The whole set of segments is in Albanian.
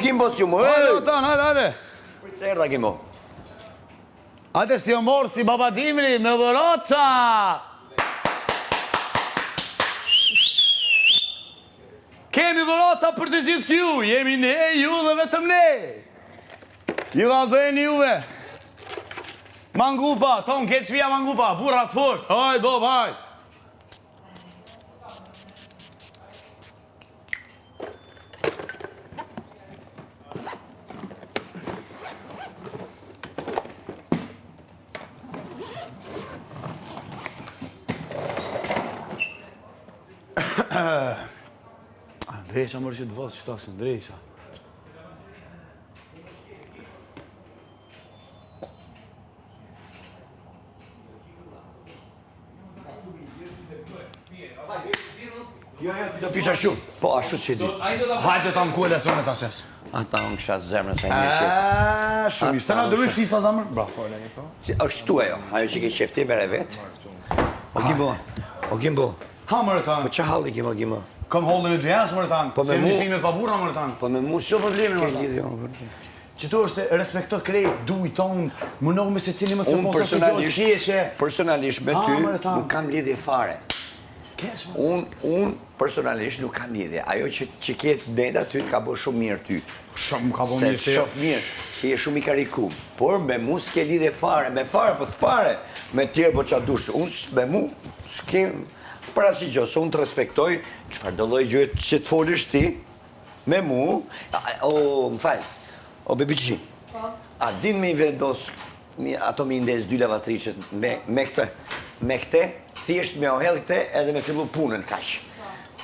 Gimbo si më. Hajde. Se erda Gimbo. Hajde si o morë si Baba Dimri me dhurata. Kemi dhurata për të gjithë ju. Jemi ne, ju dhe vetëm ne. Ju vazhdojeni juve. Mangupa, ton, keq via Mangupa. Burrat fort. Hajde, Bob, hajde. Ndresha mërë që të vëtë që takësë, Ndresha. Jo, do pisha shumë. Po, ashtu që di. Hajde ta më kuele sënë të ases. Ata unë kësha zemrën sa një qëtë. Shumë, ishte nga dërru shisa zamër? Bra. është tu ajo, ajo që ke qefti bere vetë. O Gimbo. Ha, mërë tanë. Po që halli Gimbo? Kom hollën e dujens, mërë tanë. Se më shnimet pa burra, mërë tanë. Po me mu Që problemi, mërë tanë. Qëto është respekto krejt, duj tonë, mënohë me se cili më se posa të gjojë kjeshe. Personalisht me ty nuk kam lidhje fare. Kesh, Unë personalisht nuk kam lidhje. Ajo që ketë deta ty të ka bërë shumë mirë ty. Shumë ka bërë Se mirë të shof mirë, që je shumë i karikum. Por me mu s'ke lidhje fare, me fare, po të fare. Me tjerë po qa dush. Unë me mu s'kem... Për asë gjo, se unë të respektoj, qëfar do lloj gjë që të folish ti, me mu, më falë, o bebi qi, a din me i vendos, ato me i ndes 2 lavatriqet me këte, thjesht me ohel këte edhe me fillu punën kaq.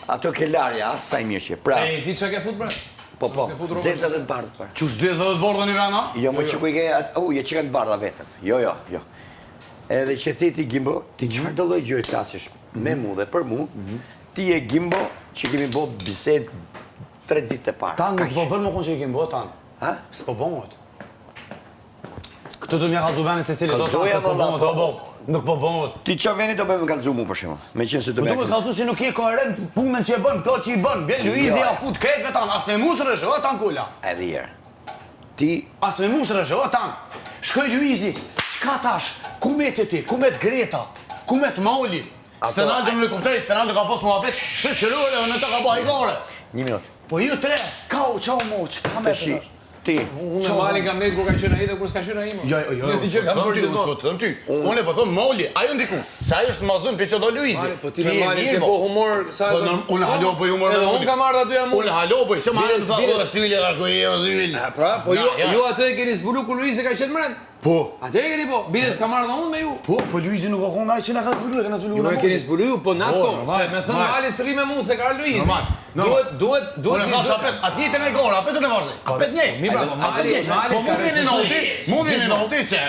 Ato ke larja, asë sa i mirë që, pra. E, ti që ke fut bre? Po, zezat e të bardhë, pra. Qush zezat e të bardhë një vena? Jo, më që ku i ke, je që ka të bardha vetëm, jo. Edhe që ti Gimbo, ti qëfar do lloj gjë të flasësh me mu dhe për mu, ti e Gimbo që kemi bo bised 3 ditë e parë. Tanë nuk po bërë më konë që i kemë bo, tanë. Ha? S'po bëngot. Këtë du mja kalzu venit se cili do tanë, Kalzoja, se s'po bëngot, o bo. Nuk po bëngot. Ti që veni do me kalzu mu për shemë, me qenë se do Po me du me kalzu që nuk je koherent punën që e bën, to që i bën. Bjen Luizi, a fut kretve tanë, as me musë rëshë, o tanë kula. Edhe jërë. Ti... As me musë rëshë, o tanë. Shkoj Luizi, shka tash, ku met e ti, ku met Greta, ku met Moli. Stenaldo më kuptoj, Stenaldo ka pas muhabet shëqërore, në të ka ba hajgare. 1 minutë. Po ju 3, qau moq, ka me të Ti... Unë me Malin kam nejtë kur ka qenë ai dhe kur s'ka qenë ai më. Jo, thëm ty. Unë po thëm Moli, ajo ndiku. Se ajo është mazun për që do Luizi. Po ti me Malin ke po humor sa... Unë halo bëj humor me Edhe Moli. unë kam ardhë aty jam unë. Unë halo bëj, që marrë të thë, zyli, është gojë, zyli. Pra, po ju atë e keni zbulu ku Luizi ka qenë mrend? Po. Atë e keni po, bile s'ka marrë dhe unë me ju. Po Luizi nuk ka konë, ai që na ka zbulu, e ka na zbulu. Ju e keni zbulu ju, po natko, se me thënë Mali s'rri me mu se ka Luizi. Duhet... Unë thash apet, atë njëtën e gore, apet në vazhde. Apet një. Mi pra, Po mu vjeni në oti, që...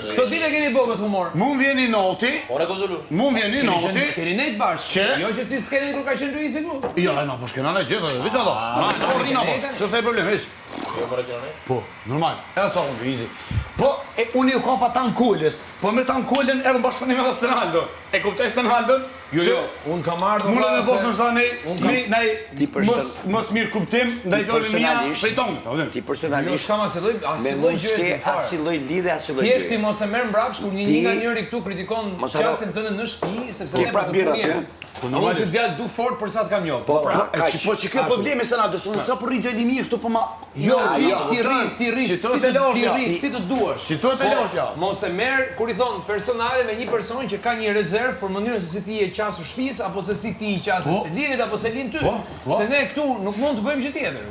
Këto dile keni bo këtë humor. Mu vjeni në oti. Mu vjeni në oti. Keni nejtë bashkë. Jo që ti s'keni kur ka qenë Luizi ku. Jo, ma po shkena në gjithë, visa do. Na rina po, s'është e problem, ish. Po, normal, edhe sa unë Luizi. Po, unë ju ka pa tanë kullës, po me tanë kullën edhe bashkëpunim edhe Stenaldo. E kuptoj Stenaldon? Jo, unë kam ardhë Mune me botë në shta mos mirë kuptim, ndaj fjallën mija prej tonë. Ti Jo, personalisht... s'kam asiloj Me mu s'ke asiloj lidhe, asiloj gjë. Thjeshti mos e merë mbrapsh kur një nga njëri këtu kritikon qasin tënë në shtëpi, sepse ne pra për të birra punjemi. Unë si djallë du fort për sa të kam njohë. Po që kjo problemi Stenaldo, unë sa për rritë e limir këtu po ma... Jo, ti rri si të duash. Qito të loshja. Mos e merë, kur i thonë personale me një person që ka një rezervë për mënyrën se si ti e qasur shtëpisë, apo se si ti i qasur Selinit, apo Selin ty. Se ne këtu nuk mund të bëjmë gjë tjetër.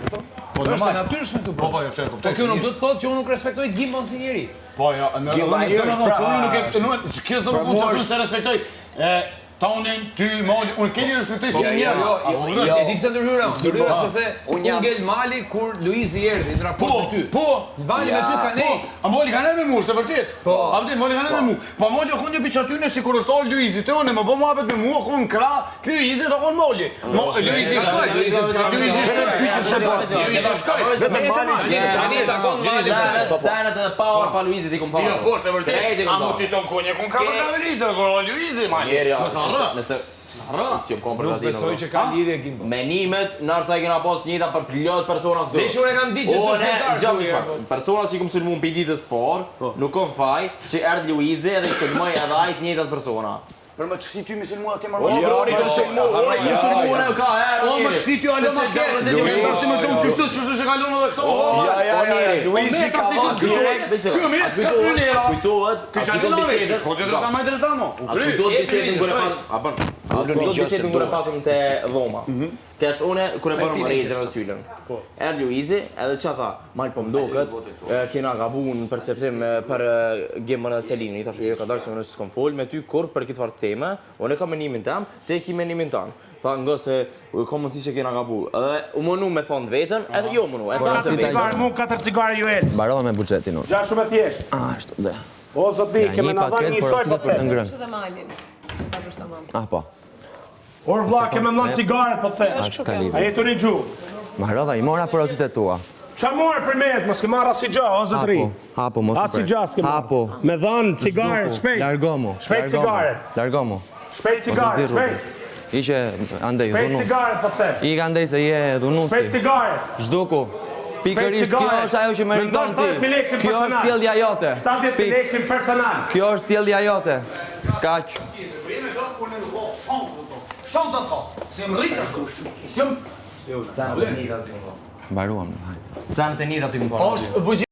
Është e natyrshme këtu. Po, jo, këtë e kuptoj. Po kjo nuk do të thotë që unë nuk respektoj Gimbon si njeri. Po, jo, kjo s'do më punë që unë se respektoj Tonin, ty, Mali, unë keni respektoj si njërë. E di pse ndërhyra se the, unë ngell Mali kur Luizi erdhi në raport me ty. Po, Mali me ty ka nejtë. A Mali ka nejtë me mu, është e vërtet? Po. A vërtet, Mali ka nejtë me mu. Po Mali o konë një piqa tyne si kur është talë Luizi të unë, më po mu apet me mu, o konë kra, Luizi të konë Mali. Luizi shkoj. Zanët edhe power pa Luizit i kumë Jo, po, është e vërtet. A mu ti ton konje, konë ka vërta me Luizi, Luizi, Mali. Nëse Si jam kompër Nuk aty. besoj që ka lidhje Gimbo. Menimet, nashta e kena pas njëta për plot persona këtu. Dhe që unë e kam ditë që s'është shqiptar. Persona që kom sulmu në ditës të parë, nuk kom faj, që erdh Luizi edhe që më edhe ajt njëtat persona. Për më ç'si ty më sulmua ti më. O brori të sulmu, ju sulmuan e ka herë. O, më kështi ty alo ma kesh. Tash më këmë qështu që kalon edhe këto. Luizi ka vënë direkt. Kujtohet, bisedën kur e patëm te dhoma. Tash unë kur e bërëm rrezën në sylen. Erdhi Luizi, edhe ç'a tha, mal po mdoket, kena gabuar në perceptim për gemën e Selinit. Tash jo ka dalë se unë s'kam fol me ty kur për këtë farë teme, unë kam menimin tim, te ki menimin tan. Tha nga se ka mundësi që kena gabuar. Edhe u mënu me thon vetën, edhe jo mënu. E tha të vetën. Mu 4 cigare ju elës. Mbarova me buxhetin unë. Gja shumë e thjesht. Ashtu dhe. O zotbi, keme na dhënë një soj po them. Që dhe malin, që ta përshta mamë. Ah po. Or vlla, keme dhënë cigaret po them. As ka A lidhje. jetu një gju. Mbarova, i mora porositet tua. Qa morë për mehet, mos ke marrë as i gja, o zotri. Hapo, mos. As i gja s'ke Hapo. marrë. Me dhanë cigaret, shpejt. Largomu. Shpejt cigaret. Largomu. Shpejt cigaret, shpejt. Iqe andej Shpejt dhunus. cigaret po them. I ka andej se je dhunusti. Shpejt cigaret. Zhduku. Pikërisht kjo cigaret. është ajo që meriton ti. 70.000 lekë Kjo është personal. sjellja jote. 70 lekë personal. Kjo është sjellja jote. Kaq. Shanca s'ka. Se më rritë ashtu. Se më... Mbaruam. Sa në të njëta ty më parë. Është bugj